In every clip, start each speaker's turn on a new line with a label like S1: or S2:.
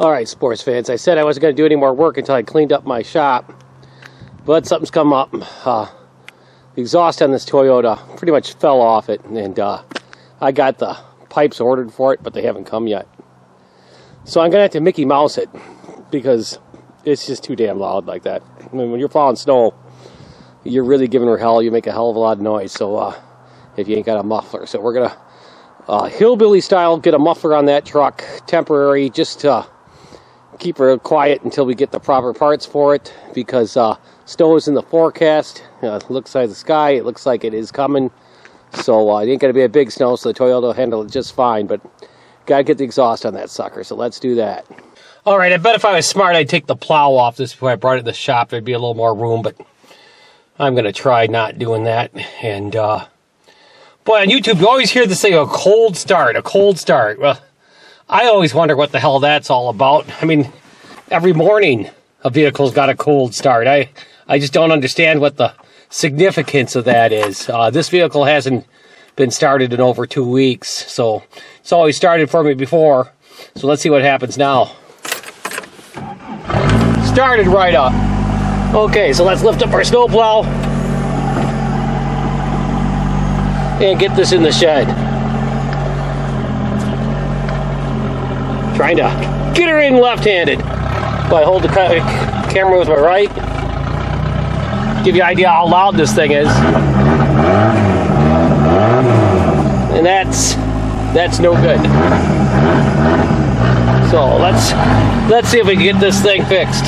S1: Alright, sports fans, I said I wasn't going to do any more work until I cleaned up my shop, but something's come up. The exhaust on this Toyota pretty much fell off it, and I got the pipes ordered for it, but they haven't come yet. So I'm going to have to Mickey Mouse it, because it's just too damn loud like that. I mean, when you're plowing snow, you're really giving her hell. You make a hell of a lot of noise, so if you ain't got a muffler. So we're going to, Hillbilly style, get a muffler on that truck, temporary, just to keep her quiet until we get the proper parts for it, because snow is in the forecast. Looks like the sky, it looks like it is coming. So it ain't going to be a big snow, so the Toyota will handle it just fine, but gotta get the exhaust on that sucker, so let's do that. Alright, I bet if I was smart I'd take the plow off this before I brought it to the shop. There'd be a little more room, but I'm going to try not doing that. And boy, on YouTube you always hear this thing, a cold start, a cold start. Well, I always wonder what the hell that's all about. I mean, every morning a vehicle's got a cold start. I just don't understand what the significance of that is. This vehicle hasn't been started in over 2 weeks, so it's always started for me before. So let's see what happens now. Started right up. Okay, so let's lift up our snowplow and get this in the shed. Trying to get her in left-handed. I hold the camera with my right. Give you an idea how loud this thing is. And that's no good. So let's see if we can get this thing fixed.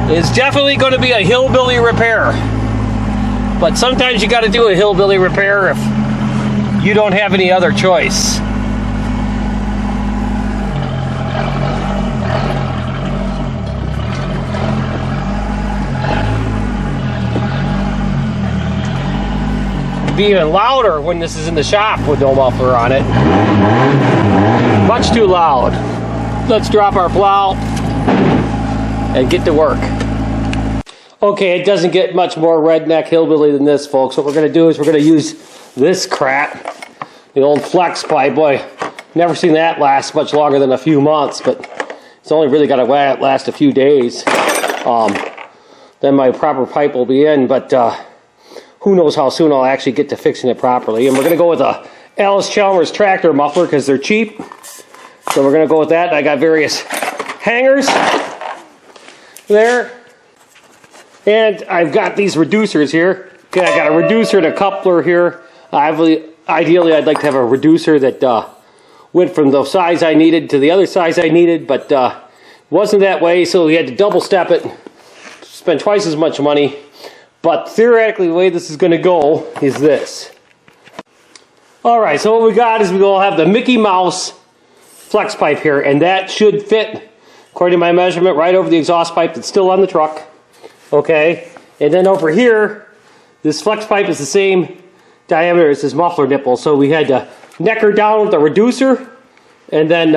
S1: It's definitely going to be a hillbilly repair. But sometimes you got to do a hillbilly repair if you don't have any other choice. Be even louder when this is in the shop with no muffler on it. Much too loud. Let's drop our plow and get to work. Okay, it doesn't get much more redneck hillbilly than this, folks. What we're going to do is we're going to use this crap, the old flex pipe. Boy, never seen that last much longer than a few months, but it's only really got to last a few days. Then my proper pipe will be in, but who knows how soon I'll actually get to fixing it properly. And we're going to go with a Alice Chalmers tractor muffler because they're cheap. So we're going to go with that. I got various hangers there. And I've got these reducers here. Okay, I got a reducer and a coupler here. Ideally, I'd like to have a reducer that went from the size I needed to the other size I needed, but wasn't that way, so we had to double step it, spend twice as much money. But theoretically, the way this is going to go is this. Alright, so what we got is we'll have the Mickey Mouse flex pipe here, and that should fit, according to my measurement, right over the exhaust pipe that's still on the truck. Okay, and then over here, this flex pipe is the same diameter as this muffler nipple, so we had to neck her down with the reducer, and then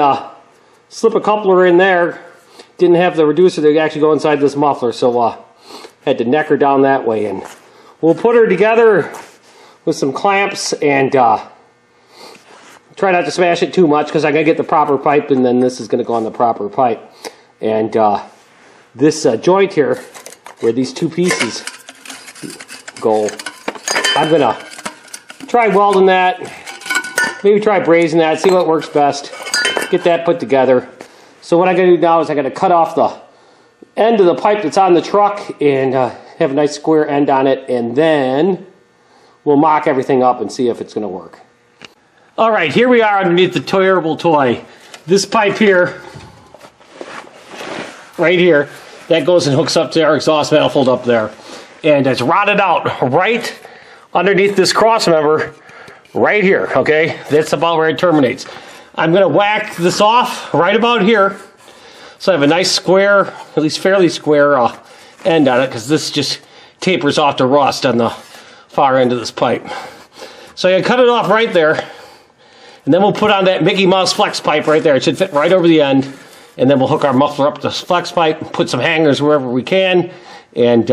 S1: slip a coupler in there. Didn't have the reducer to actually go inside this muffler, so had to neck her down that way, and we'll put her together with some clamps and try not to smash it too much because I gotta get the proper pipe, and then this is gonna go on the proper pipe. And this joint here, where these two pieces go, I'm gonna try welding that, maybe try brazing that, see what works best, get that put together. So what I'm gonna do now is I'm gonna cut off the end of the pipe that's on the truck and have a nice square end on it, and then we'll mock everything up and see if it's going to work. Alright, here we are underneath the terrible toy. This pipe here, right here, that goes and hooks up to our exhaust manifold up there. And it's rotted out right underneath this cross member right here, okay? That's about where it terminates. I'm going to whack this off right about here, so I have a nice square, at least fairly square end on it, because this just tapers off to rust on the far end of this pipe. So I cut it off right there, and then we'll put on that Mickey Mouse flex pipe right there. It should fit right over the end, and then we'll hook our muffler up to this flex pipe, put some hangers wherever we can, and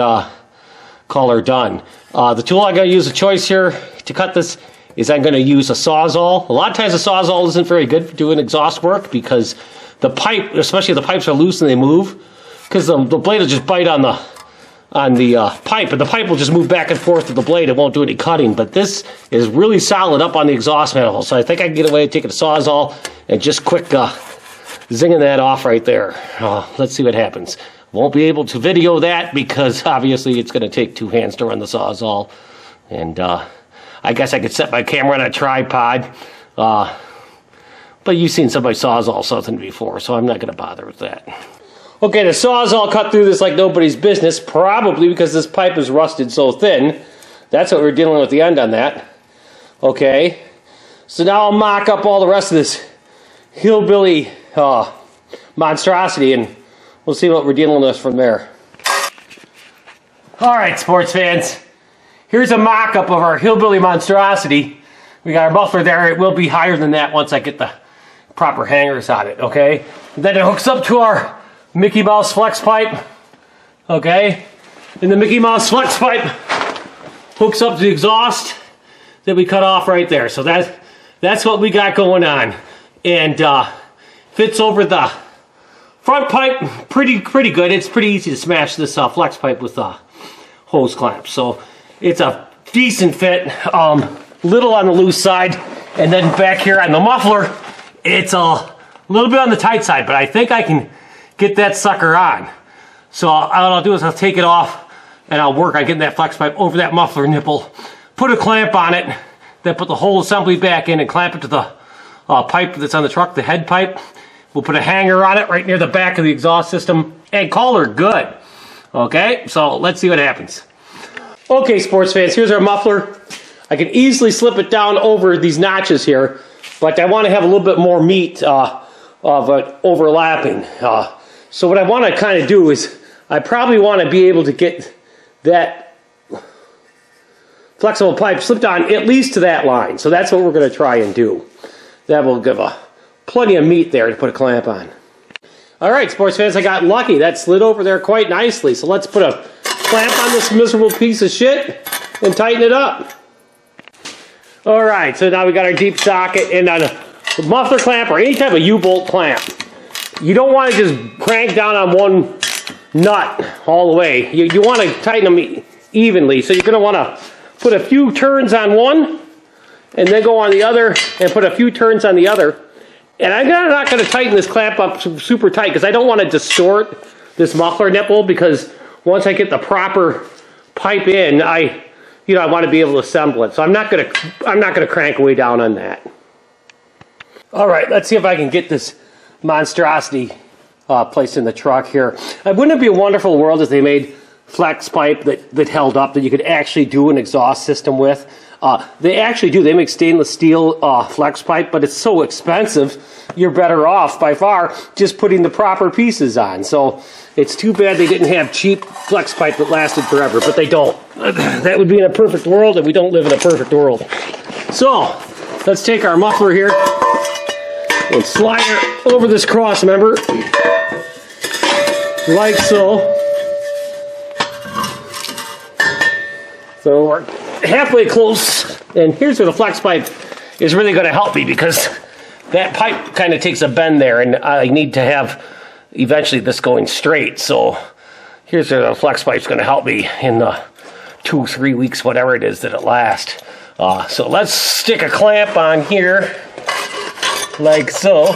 S1: call her done. The tool I'm going to use of choice here to cut this is I'm going to use a Sawzall. A lot of times a Sawzall isn't very good for doing exhaust work because the pipe, especially if the pipes are loose and they move, because the blade will just bite on the pipe, and the pipe will just move back and forth with the blade. It won't do any cutting. But this is really solid up on the exhaust manifold, so I think I can get away with taking a Sawzall and just quick zinging that off right there. Let's see what happens. Won't be able to video that because obviously it's going to take 2 hands to run the Sawzall, and I guess I could set my camera on a tripod, but you've seen somebody Sawzall something before, so I'm not going to bother with that. Okay, the Sawzall cut through this like nobody's business, probably because this pipe is rusted so thin. That's what we're dealing with the end on that. Okay, so now I'll mock up all the rest of this Hillbilly monstrosity, and we'll see what we're dealing with from there. Alright, sports fans, here's a mock-up of our Hillbilly monstrosity. We got our muffler there. It will be higher than that once I get the proper hangers on it, okay? And then it hooks up to our Mickey Mouse flex pipe, okay? And the Mickey Mouse flex pipe hooks up to the exhaust that we cut off right there. So that's what we got going on. And fits over the front pipe pretty good. It's pretty easy to smash this flex pipe with hose clamps. So it's a decent fit, little on the loose side. And then back here on the muffler, it's a little bit on the tight side, but I think I can get that sucker on. So all I'll do is I'll take it off and I'll work on getting that flex pipe over that muffler nipple, put a clamp on it, then put the whole assembly back in and clamp it to the pipe that's on the truck, the head pipe. We'll put a hanger on it right near the back of the exhaust system and call her good. Okay, so let's see what happens. Okay, sports fans, here's our muffler. I can easily slip it down over these notches here, but I want to have a little bit more meat of it overlapping. So what I want to kind of do is I probably want to be able to get that flexible pipe slipped on at least to that line. So that's what we're going to try and do. That will give plenty of meat there to put a clamp on. All right, sports fans, I got lucky. That slid over there quite nicely. So let's put a clamp on this miserable piece of shit and tighten it up. All right, so now we got our deep socket, and on a muffler clamp or any type of U-bolt clamp, you don't want to just crank down on one nut all the way. You want to tighten them evenly. So you're going to want to put a few turns on one and then go on the other and put a few turns on the other. And I'm not going to tighten this clamp up super tight because I don't want to distort this muffler nipple, because once I get the proper pipe in, I want to be able to assemble it. So I'm not going to crank way down on that. All right, let's see if I can get this monstrosity placed in the truck here. Wouldn't it be a wonderful world if they made flex pipe that held up, that you could actually do an exhaust system with? They actually do. They make stainless steel flex pipe, but it's so expensive, you're better off by far just putting the proper pieces on. So it's too bad they didn't have cheap flex pipe that lasted forever, but they don't. That would be in a perfect world, and we don't live in a perfect world. So let's take our muffler here and slide her over this cross member, like so. So we're halfway close, and here's where the flex pipe is really going to help me, because that pipe kind of takes a bend there, and I need to have eventually this going straight. So here's where the flex pipe's going to help me in the 2-3 weeks, whatever it is that it lasts. So let's stick a clamp on here, like so.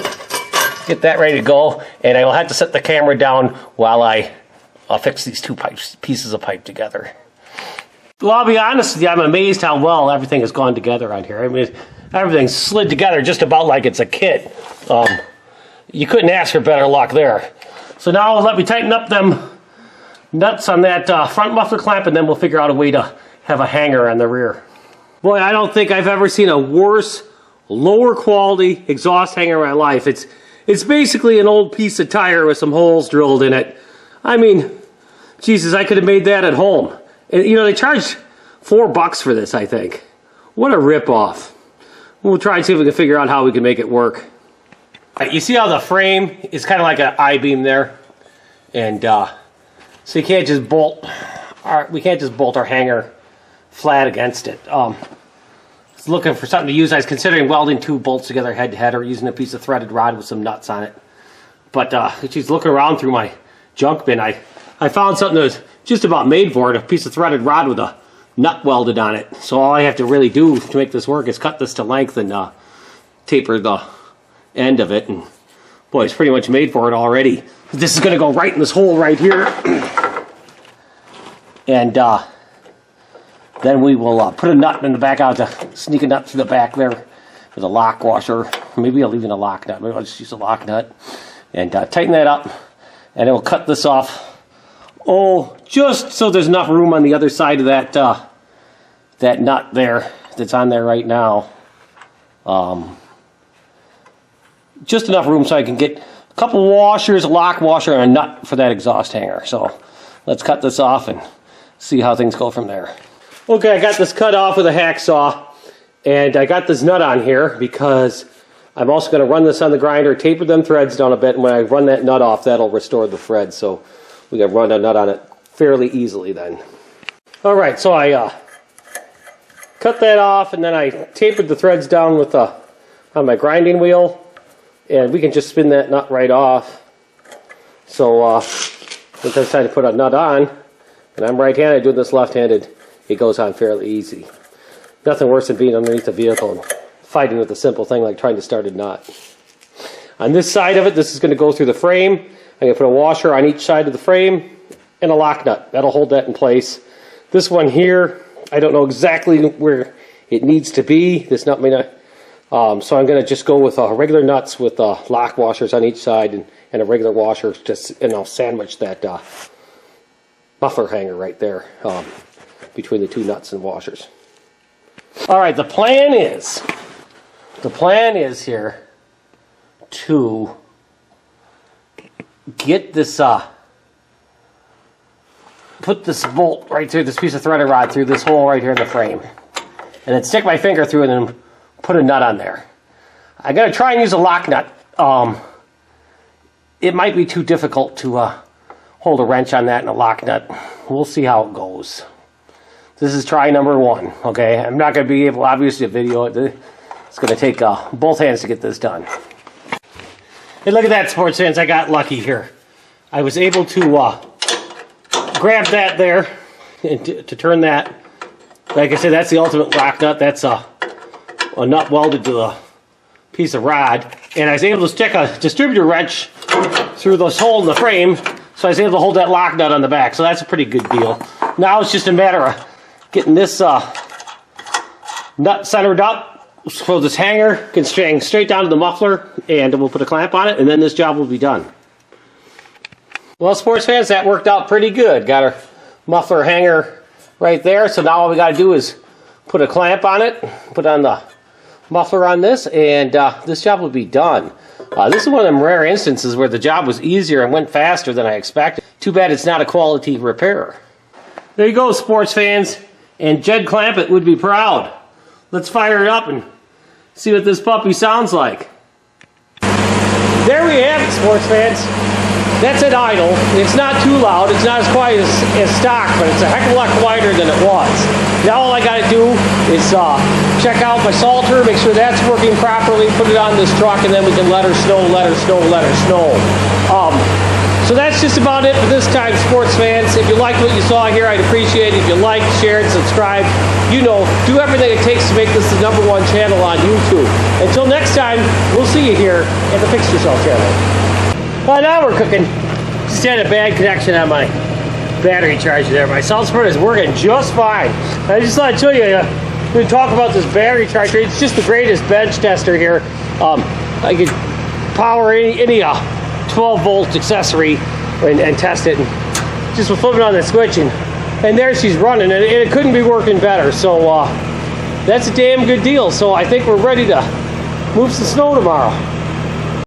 S1: Get that ready to go, and I will have to set the camera down while I'll fix these two pieces of pipe together. Well, I'll be honest with you, I'm amazed how well everything has gone together on here. I mean, everything's slid together just about like it's a kit. You couldn't ask for better luck there. So now let me tighten up them nuts on that front muffler clamp, and then we'll figure out a way to have a hanger on the rear. Boy, I don't think I've ever seen a worse, lower quality exhaust hanger in my life. It's basically an old piece of tire with some holes drilled in it. I mean, Jesus, I could have made that at home. And, you know, they charged $4 for this, I think. What a ripoff. We'll try and see if we can figure out how we can make it work. You see how the frame is kind of like an I-beam there? And so you can't just bolt our hanger flat against it. Looking for something to use. I was considering welding two bolts together head to head, or using a piece of threaded rod with some nuts on it. But she's looking around through my junk bin. I found something that was just about made for it, a piece of threaded rod with a nut welded on it. So all I have to really do to make this work is cut this to length and taper the end of it. And boy, it's pretty much made for it already. This is going to go right in this hole right here. And then we will put a nut in the back. I'll have to sneak a nut through the back there with a lock washer. Maybe I'll leave in a lock nut. Maybe I'll just use a lock nut. And tighten that up. And it will cut this off. Oh, just so there's enough room on the other side of that that nut there that's on there right now. Just enough room so I can get a couple washers, a lock washer, and a nut for that exhaust hanger. So let's cut this off and see how things go from there. Okay, I got this cut off with a hacksaw, and I got this nut on here because I'm also going to run this on the grinder, taper them threads down a bit, and when I run that nut off, that'll restore the thread. So we can run a nut on it fairly easily then. All right, so I cut that off, and then I tapered the threads down with on my grinding wheel, and we can just spin that nut right off. So once it's time to put a nut on, and I'm right-handed doing this left-handed, it goes on fairly easy. Nothing worse than being underneath the vehicle and fighting with a simple thing like trying to start a nut. On this side of it, this is going to go through the frame. I'm going to put a washer on each side of the frame and a lock nut. That'll hold that in place. This one here, I don't know exactly where it needs to be. This nut may not. So I'm going to just go with regular nuts with lock washers on each side and a regular washer, and I'll sandwich that muffler hanger right there between the two nuts and washers. All right, the plan is here to get this, put this bolt right through this piece of threaded rod through this hole right here in the frame, and then stick my finger through it and then put a nut on there. I'm going to try and use a lock nut. It might be too difficult to hold a wrench on that and a lock nut. We'll see how it goes. This is try number one, okay? I'm not going to be able, obviously, to video it. It's going to take both hands to get this done. Hey, look at that, sports fans. I got lucky here. I was able to grab that there and to turn that. Like I said, that's the ultimate lock nut. That's a nut welded to the piece of rod. And I was able to stick a distributor wrench through this hole in the frame, so I was able to hold that lock nut on the back. So that's a pretty good deal. Now it's just a matter of getting this nut centered up so this hanger can string straight down to the muffler, and we'll put a clamp on it, and then this job will be done. Well, sports fans, that worked out pretty good. Got our muffler hanger right there, so now all we got to do is put a clamp on it, put on the muffler on this, and this job will be done. This is one of them rare instances where the job was easier and went faster than I expected. Too bad it's not a quality repair. There you go, sports fans, and Jed Clampett would be proud. Let's fire it up and see what this puppy sounds like. There we have it, sports fans. That's at idle. It's not too loud. It's not as quiet as stock, but it's a heck of a lot quieter than it was. Now all I got to do is check out my salter, make sure that's working properly, put it on this truck, and then we can let her snow, let her snow, let her snow. So that's just about it for this time, sports fans. If you liked what you saw here, I'd appreciate it if you like, share, and subscribe. You know, do everything it takes to make this the #1 channel on YouTube. Until next time, we'll see you here at the Fix Yourself channel. Well, now we're cooking. Just had a bad connection on my battery charger there. My salt spreader is working just fine. I just thought I'd show you, we're going to talk about this battery charger. It's just the greatest bench tester here. I could power any 12-volt accessory and test it. And just flipping on the switch, and there she's running, and it couldn't be working better. So that's a damn good deal. So I think we're ready to move some snow tomorrow.